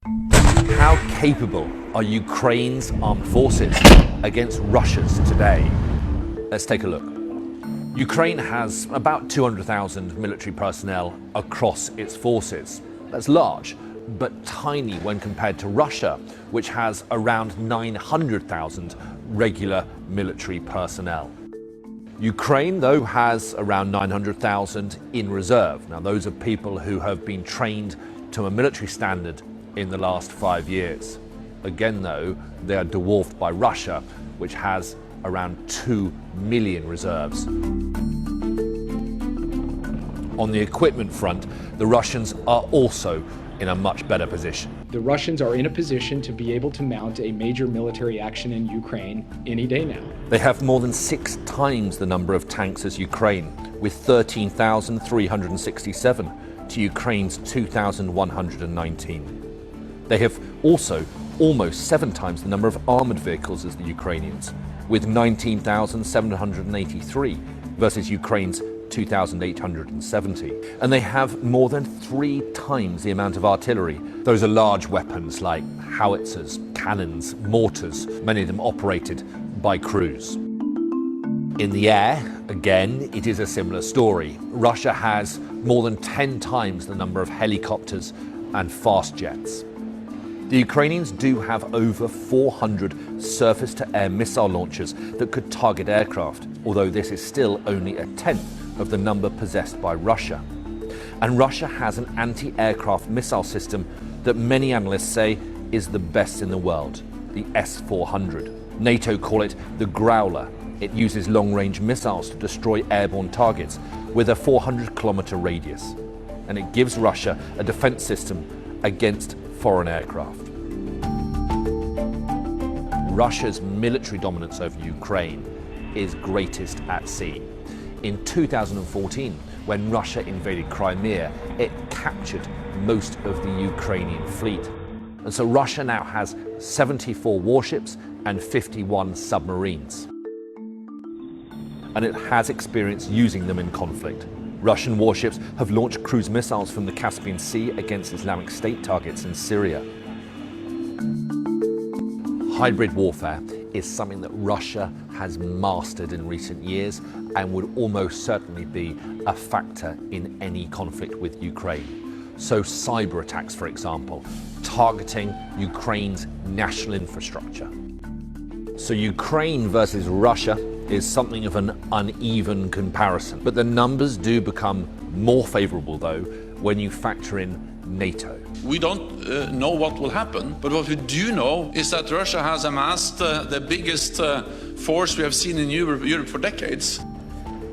How capable are Ukraine's armed forces against Russia's today? Let's take a look. Ukraine has about 200,000 military personnel across its forces. That's large, but tiny when compared to Russia, which has around 900,000 regular military personnel. Ukraine, though, has around 900,000 in reserve. Now, those are people who have been trained to a military standard in the last 5 years. Again, though, they are dwarfed by Russia, which has around 2 million reserves. On the equipment front, the Russians are also in a much better position. The Russians are in a position to be able to mount a major military action in Ukraine any day now. They have more than 6 times the number of tanks as Ukraine, with 13,367 to Ukraine's 2,119. They have also almost 7 times the number of armoured vehicles as the Ukrainians, with 19,783 versus Ukraine's 2,870. And they have more than 3 times the amount of artillery. Those are large weapons like howitzers, cannons, mortars, many of them operated by crews. In the air, again, it is a similar story. Russia has more than 10 times the number of helicopters and fast jets. The Ukrainians do have over 400 surface-to-air missile launchers that could target aircraft, although this is still only a tenth of the number possessed by Russia. And Russia has an anti-aircraft missile system that many analysts say is the best in the world, the S-400. NATO call it the Growler. It uses long-range missiles to destroy airborne targets with a 400-kilometer radius. And it gives Russia a defense system against foreign aircraft. Russia's military dominance over Ukraine is greatest at sea. In 2014, when Russia invaded Crimea, it captured most of the Ukrainian fleet. And so Russia now has 74 warships and 51 submarines. And it has experience using them in conflict. Russian warships have launched cruise missiles from the Caspian Sea against Islamic State targets in Syria. Hybrid warfare is something that Russia has mastered in recent years and would almost certainly be a factor in any conflict with Ukraine. So cyber attacks, for example, targeting Ukraine's national infrastructure. So Ukraine versus Russia is something of an uneven comparison. But the numbers do become more favorable, though, when you factor in NATO. We don't know what will happen, but what we do know is that Russia has amassed the biggest force we have seen in Europe for decades.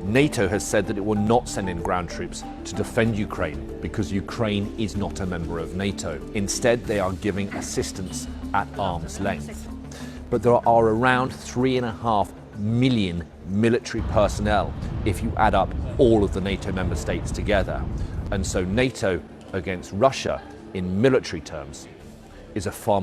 NATO has said that it will not send in ground troops to defend Ukraine because Ukraine is not a member of NATO. Instead, they are giving assistance at arm's length. But there are around 3.5 million military personnel if you add up all of the NATO member states together. And so NATO against Russia in military terms is a far